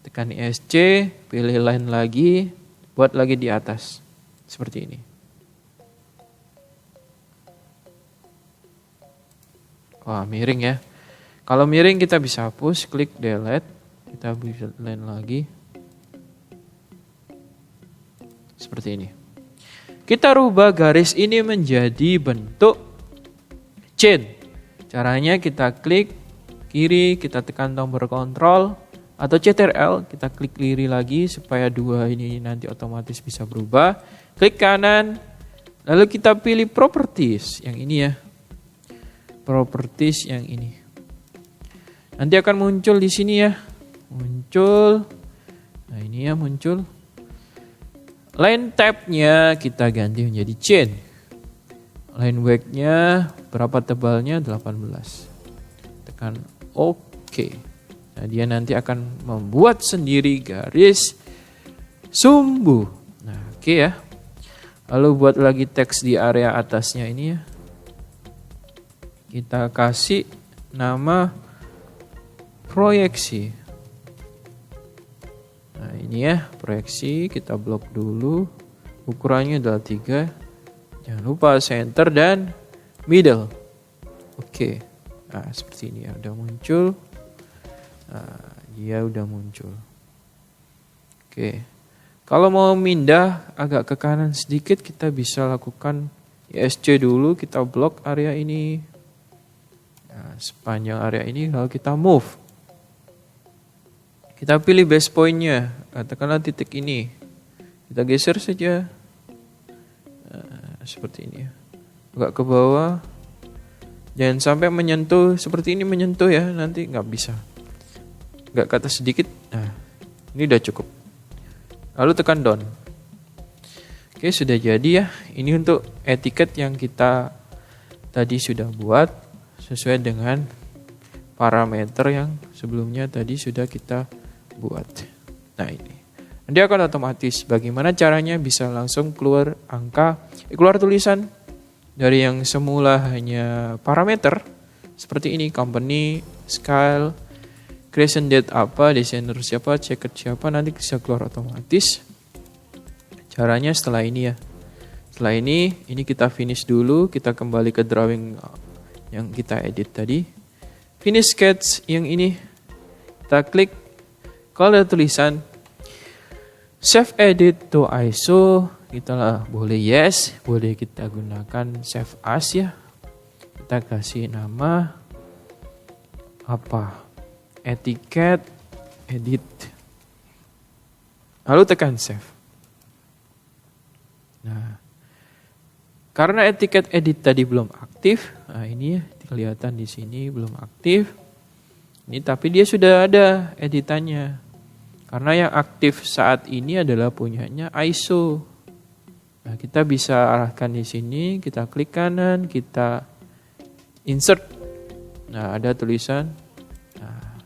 Tekan SC, pilih line lagi, buat lagi di atas. Seperti ini. Wah, miring ya. Kalau miring kita bisa hapus, klik delete. Kita bisa line lagi. Seperti ini. Kita rubah garis ini menjadi bentuk chain. Caranya kita klik kiri, kita tekan tombol kontrol atau CTRL, kita klik kiri lagi supaya dua ini nanti otomatis bisa berubah. Klik kanan, lalu kita pilih properties yang ini ya. Properties yang ini. Nanti akan muncul di sini ya. Muncul. Nah, ini ya muncul. Line tab-nya kita ganti menjadi chain. Line width-nya berapa tebalnya? 18. Tekan OK. Nah, dia nanti akan membuat sendiri garis sumbu. Nah, oke ya. Lalu buat lagi teks di area atasnya ini ya. Kita kasih nama proyeksi. Nah, ini ya, proyeksi kita blok dulu. Ukurannya adalah 3. Jangan lupa center dan middle. Oke. Nah, seperti ini ya, udah muncul. Nah, dia udah muncul. Oke. Kalau mau pindah agak ke kanan sedikit, kita bisa lakukan ESC dulu, kita blok area ini. Nah, sepanjang area ini kalau kita move. Kita pilih base point-nya, katakanlah titik ini. Kita geser saja. Nah, seperti ini ya. Agak ke bawah. Jangan sampai menyentuh, seperti ini menyentuh ya, nanti nggak bisa. Nggak ke atas sedikit. Nah, ini udah cukup. Lalu tekan down. Oke, sudah jadi ya. Ini untuk etiket yang kita tadi sudah buat. Sesuai dengan parameter yang sebelumnya tadi sudah kita buat. Nah, ini. Nanti akan otomatis. Bagaimana caranya bisa langsung keluar angka, keluar tulisan dari yang semula hanya parameter. Seperti ini, company, scale, creation date apa, designer siapa, checker siapa, nanti bisa keluar otomatis. Caranya setelah ini ya. Setelah ini kita finish dulu, kita kembali ke drawing yang kita edit tadi. Finish sketch yang ini. Kita klik. Kalau ada tulisan save edit to ISO, kita lah boleh yes, boleh kita gunakan save as ya. Kita kasih nama apa? Etiket edit. Lalu tekan save. Nah, karena etiket edit tadi belum aktif, nah ini ya kelihatan di sini belum aktif. Ini tapi dia sudah ada editannya. Karena yang aktif saat ini adalah punyanya ISO. Nah, kita bisa arahkan di sini, kita klik kanan, kita insert. Nah, ada tulisan. Nah,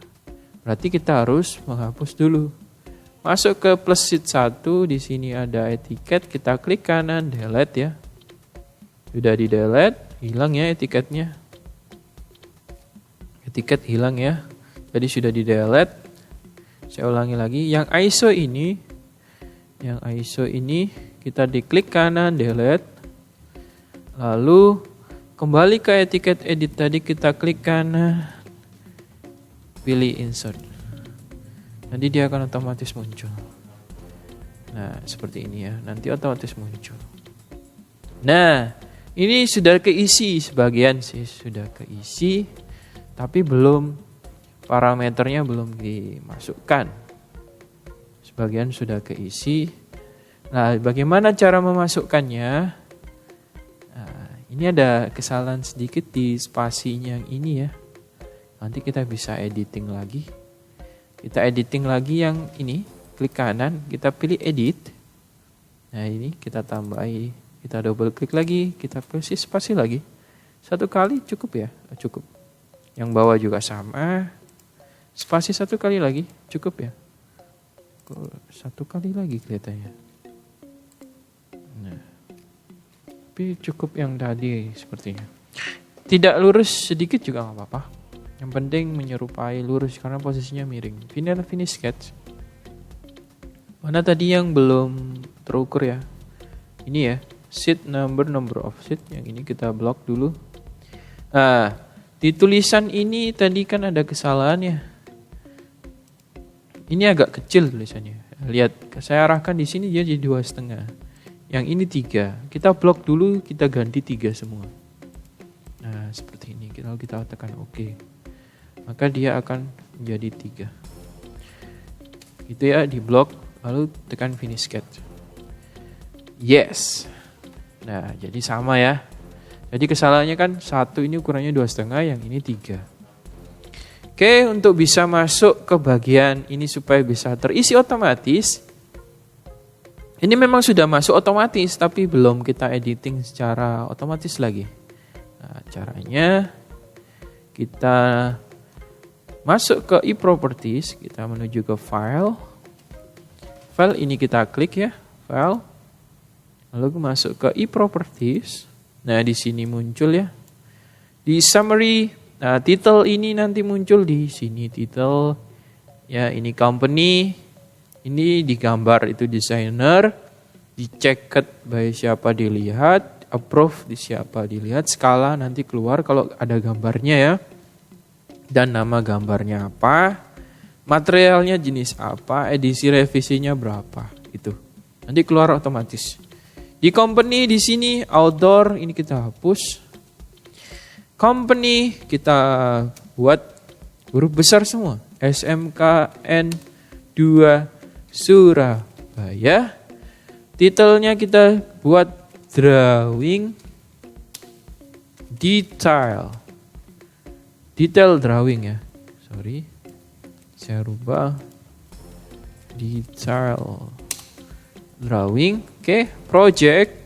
berarti kita harus menghapus dulu. Masuk ke plus sheet 1, di sini ada etiket, kita klik kanan, delete ya. Sudah di delete, hilang ya etiketnya. Etiket hilang ya. Jadi sudah di delete. Saya ulangi lagi, yang ISO ini kita diklik kanan, delete. Lalu kembali ke etiket edit tadi, kita klik kanan. pilih insert. Nanti dia akan otomatis muncul. Nah, seperti ini ya. Nanti otomatis muncul. Nah, ini sudah keisi sebagian sih, sudah keisi. Tapi belum, parameternya belum dimasukkan. Sebagian sudah keisi. Nah, bagaimana cara memasukkannya? Nah, ini ada kesalahan sedikit di spasinya yang ini ya. Nanti kita bisa editing lagi. Kita editing lagi yang ini. Klik kanan, kita pilih edit. Nah, ini kita tambahi. Kita double klik lagi, kita kasih spasi lagi. 1 kali cukup ya? Cukup. Yang bawah juga sama. Spasi 1 kali lagi, cukup ya? 1 kali lagi kelihatannya. Nah, tapi cukup yang tadi sepertinya. Tidak lurus sedikit juga nggak apa-apa. Yang penting menyerupai lurus karena posisinya miring. Finish sketch. Mana tadi yang belum terukur ya? Ini ya, sheet number of sheet. Yang ini kita blok dulu. Nah, di tulisan ini tadi kan ada kesalahan ya. Ini agak kecil tulisannya. Lihat, saya arahkan di sini dia jadi 2,5. Yang ini 3. Kita blok dulu, kita ganti 3 semua. Nah, seperti ini. Kalau kita tekan OK, maka dia akan menjadi 3. Gitu ya, di blok. Lalu tekan finish sketch. Yes. Nah, jadi sama ya. Jadi kesalahannya kan 1 ini ukurannya 2,5, yang ini 3. Oke, untuk bisa masuk ke bagian ini supaya bisa terisi otomatis. Ini memang sudah masuk otomatis, tapi belum kita editing secara otomatis lagi. Nah, caranya kita masuk ke e-properties, kita menuju ke file. File ini kita klik ya, file. Lalu masuk ke e-properties. Nah, di sini muncul ya. Di summary, nah title ini nanti muncul di sini title. Ya, ini company. Ini digambar itu designer. Di-checked by siapa dilihat, approve di siapa dilihat, skala nanti keluar kalau ada gambarnya ya. Dan nama gambarnya apa? Materialnya jenis apa, edisi revisinya berapa, itu. Nanti keluar otomatis. Di company di sini outdoor ini kita hapus. Company kita buat huruf besar semua. SMKN 2 Surabaya. Titelnya kita buat drawing detail. Detail drawing ya. Sorry. Saya rubah detail drawing. Oke, project.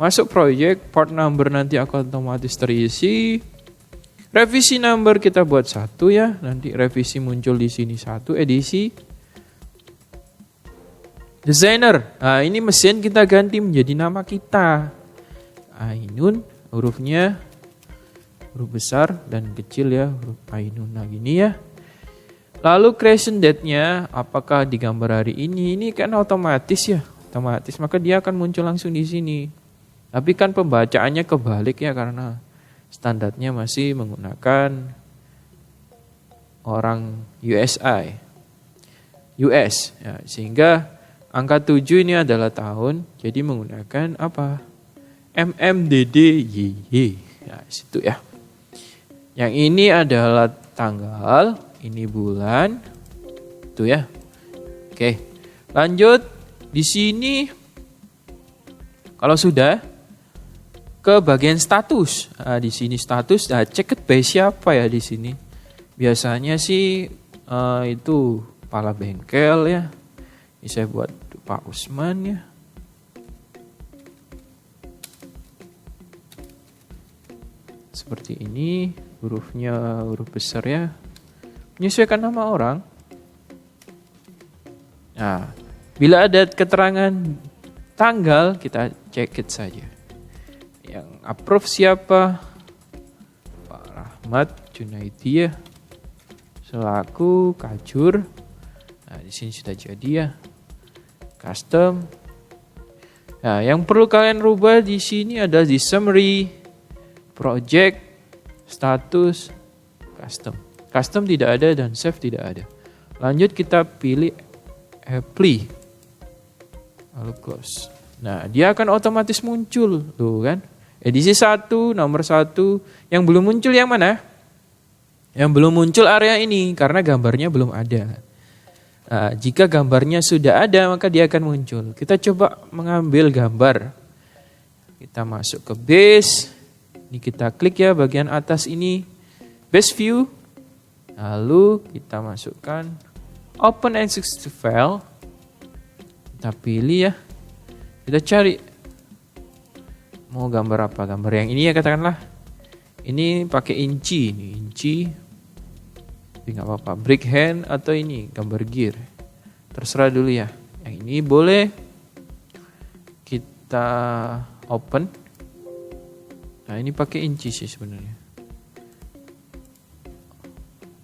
Masuk project, part number nanti akan otomatis terisi. Revisi number kita buat 1 ya. Nanti revisi muncul di sini 1 edisi. Designer. Nah, ini mesin kita ganti menjadi nama kita. Ainun, hurufnya huruf besar dan kecil ya, huruf Ainun. Nah, gini ya. Lalu creation date-nya, apakah di gambar hari ini? Ini kan otomatis ya, otomatis. Maka dia akan muncul langsung di sini. Tapi kan pembacaannya kebalik ya, karena standarnya masih menggunakan orang US. Ya, sehingga angka 7 ini adalah tahun, jadi menggunakan apa? MMDDYY. Ya, situ ya. Yang ini adalah tanggal, ini bulan, itu ya. Oke, lanjut di sini. Kalau sudah ke bagian status, nah, di sini status, nah, checked by siapa ya di sini? Biasanya sih itu kepala bengkel ya. Ini saya buat Pak Usman ya. Seperti ini, hurufnya huruf besar ya. Menyesuaikan nama orang. Nah, bila ada keterangan tanggal, kita check it saja. Yang approve siapa? Pak Rahmat Junaidi ya. Selaku kajur. Nah, di sini sudah jadi ya. Custom. Nah, yang perlu kalian rubah di sini ada di summary, project, status, custom. Custom tidak ada dan save tidak ada. Lanjut kita pilih apply. Lalu close. Nah, dia akan otomatis muncul. Tuh kan. Edisi 1, nomor 1. Yang belum muncul yang mana? Yang belum muncul area ini karena gambarnya belum ada. Nah, jika gambarnya sudah ada maka dia akan muncul. Kita coba mengambil gambar. Kita masuk ke base. Ini kita klik ya bagian atas ini. Base view. Lalu kita masukkan open existing file. Kita pilih ya. Kita cari. Mau gambar apa? Gambar yang ini ya katakanlah. Ini pakai inci. Ini inci. Tapi nggak apa-apa. Brick hand atau ini gambar gear. Terserah dulu ya. Yang ini boleh. Kita open. Nah ini pakai inci sih sebenarnya.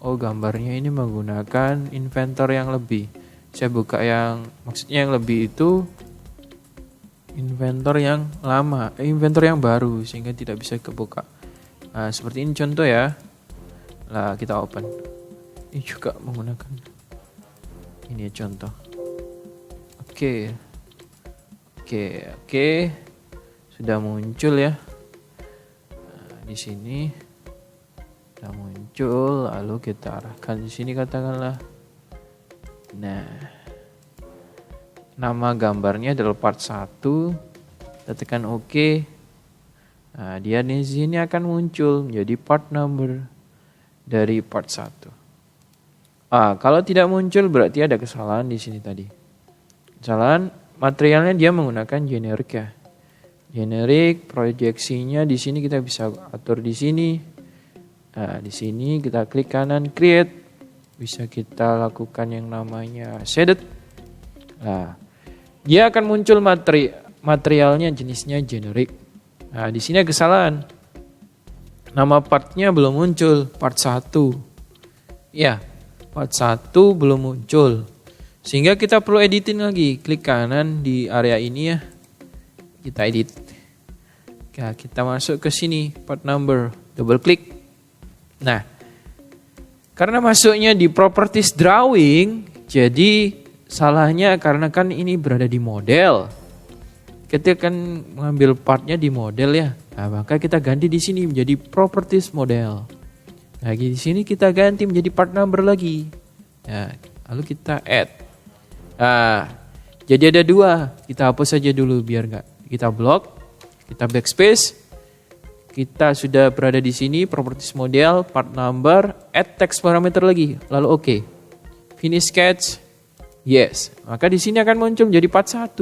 Oh gambarnya ini menggunakan inventor yang lebih. Saya buka yang maksudnya yang lebih itu inventor yang lama, inventor yang baru sehingga tidak bisa kebuka. Nah, seperti ini contoh ya. Lah kita open. Ini juga menggunakan ini contoh. Oke. Sudah muncul ya. Nah, di sini sudah muncul, lalu kita arahkan di sini katakanlah. Nah, nama gambarnya adalah part 1. Kita tekan OK. Nah, dia di sini akan muncul menjadi part number dari part 1. Kalau tidak muncul berarti ada kesalahan di sini tadi. Kesalahan materialnya dia menggunakan generic ya. Generic proyeksinya di sini kita bisa atur di sini. Nah, di sini kita klik kanan create. Bisa kita lakukan yang namanya shaded. Nah, dia akan muncul materialnya jenisnya generic. Nah, di sini ada kesalahan. Nama partnya belum muncul, part 1. Ya, part 1 belum muncul. Sehingga kita perlu editing lagi. Klik kanan di area ini ya. Kita edit. Nah, kita masuk ke sini, part number. Double klik. Nah, karena masuknya di properties drawing, jadi salahnya karena kan ini berada di model. Kita kan mengambil partnya di model ya. Nah, maka kita ganti di sini menjadi properties model. Lagi di sini kita ganti menjadi part number lagi. Nah, lalu kita add. Nah, jadi ada 2. Kita hapus saja dulu biar enggak. Kita block, kita backspace. Kita sudah berada di sini properties model, part number, add text parameter lagi. Lalu oke. Finish sketch. Yes. Maka di sini akan muncul menjadi part 1.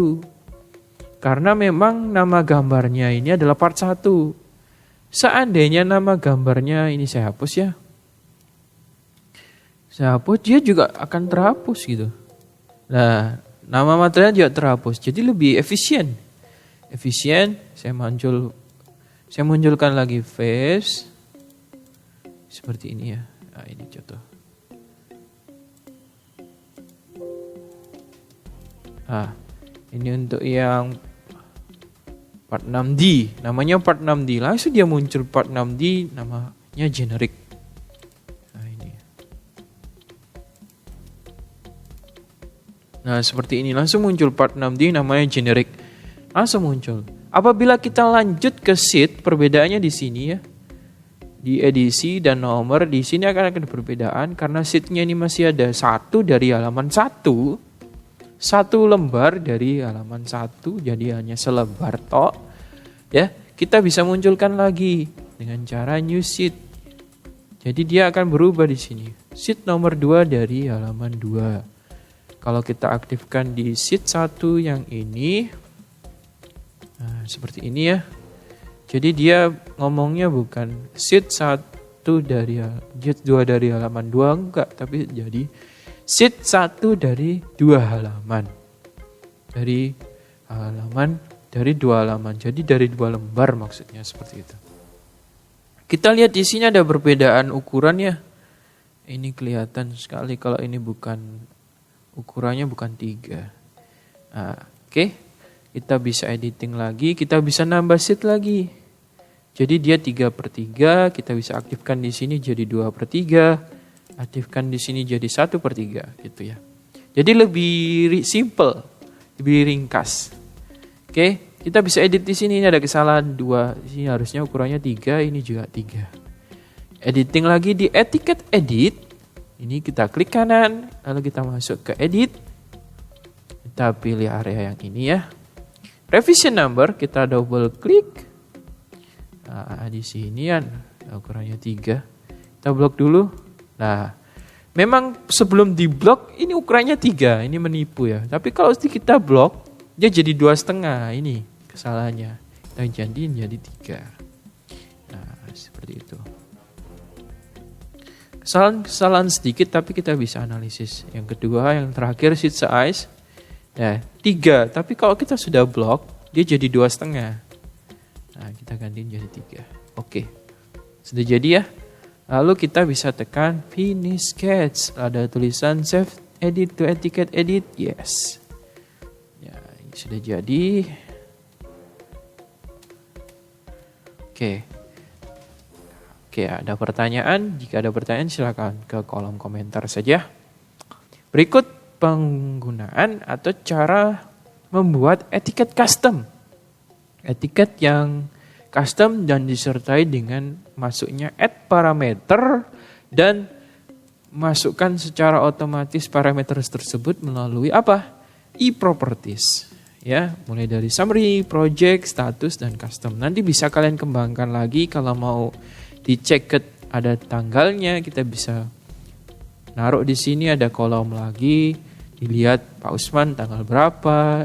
Karena memang nama gambarnya ini adalah part 1. Seandainya nama gambarnya ini saya hapus ya. Saya hapus, dia juga akan terhapus gitu. Nah, nama material juga terhapus. Jadi lebih efisien. Saya munculkan lagi face. Seperti ini ya. Nah, ini contoh. Ini untuk yang part 6D, namanya part 6D. Langsung dia muncul part 6D, namanya generic. Nah, ini. Nah, seperti ini langsung muncul part 6D namanya generic. Langsung muncul. Apabila kita lanjut ke sheet, perbedaannya di sini ya. Di edisi dan nomor di sini akan ada perbedaan karena sheetnya ini masih ada 1 dari halaman 1. 1 lembar dari halaman 1, jadi hanya selebar tok. Ya, kita bisa munculkan lagi dengan cara new sheet. Jadi dia akan berubah di sini. Sheet nomor 2 dari halaman 2. Kalau kita aktifkan di sheet 1 yang ini, nah, seperti ini ya. Jadi dia ngomongnya bukan sheet 1 dari sheet 2 dari halaman 2 enggak, tapi jadi sheet 1 dari 2 halaman. Dari 2 halaman. Jadi dari 2 lembar maksudnya seperti itu. Kita lihat di sini ada perbedaan ukurannya. Ini kelihatan sekali kalau ini bukan ukurannya bukan 3. Nah, oke. Kita bisa editing lagi, kita bisa nambah sheet lagi. Jadi dia 3/3, kita bisa aktifkan di sini jadi 2/3. Aktifkan di sini jadi 1/3 gitu ya. Jadi lebih simple, lebih ringkas. Oke, kita bisa edit di sini. Ini ada kesalahan 2. Ini harusnya ukurannya 3, ini juga 3. Editing lagi di etiket edit. Ini kita klik kanan, lalu kita masuk ke edit. Kita pilih area yang ini ya. Revision number, kita double klik. Nah, di sini kan ukurannya 3. Kita blok dulu. Nah, memang sebelum di blok ini ukurannya 3, ini menipu ya. Tapi kalau kita blok, dia jadi 2,5. Ini kesalahannya. Kita jadi 3. Nah, seperti itu. Kesalahan sedikit tapi kita bisa analisis. Yang kedua, yang terakhir sheet size. Nah, 3. Tapi kalau kita sudah blok, dia jadi 2,5. Nah, kita gantiin jadi 3. Oke. Sudah jadi ya. Lalu kita bisa tekan finish sketch. Ada tulisan save edit to etiket edit. Yes. Ya, ini sudah jadi. Oke. Oke, ada pertanyaan? Jika ada pertanyaan silakan ke kolom komentar saja. Berikut penggunaan atau cara membuat etiket custom. Etiket yang custom dan disertai dengan masuknya add parameter dan masukkan secara otomatis parameter tersebut melalui apa? E-properties. Ya, mulai dari summary, project, status, dan custom. Nanti bisa kalian kembangkan lagi kalau mau dicek ada tanggalnya, kita bisa naruh di sini ada kolom lagi, dilihat Pak Usman tanggal berapa,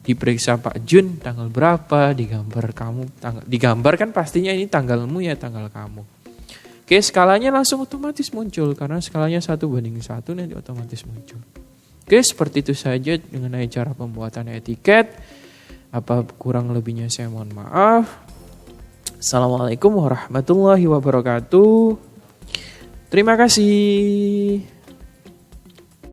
diperiksa Pak Jun tanggal berapa, digambar kamu digambar kan pastinya ini tanggalmu ya, tanggal kamu. Oke, skalanya langsung otomatis muncul karena skalanya 1:1 nanti otomatis muncul. Oke, seperti itu saja mengenai cara pembuatan etiket. Apa kurang lebihnya saya mohon maaf. Assalamualaikum warahmatullahi wabarakatuh. Terima kasih.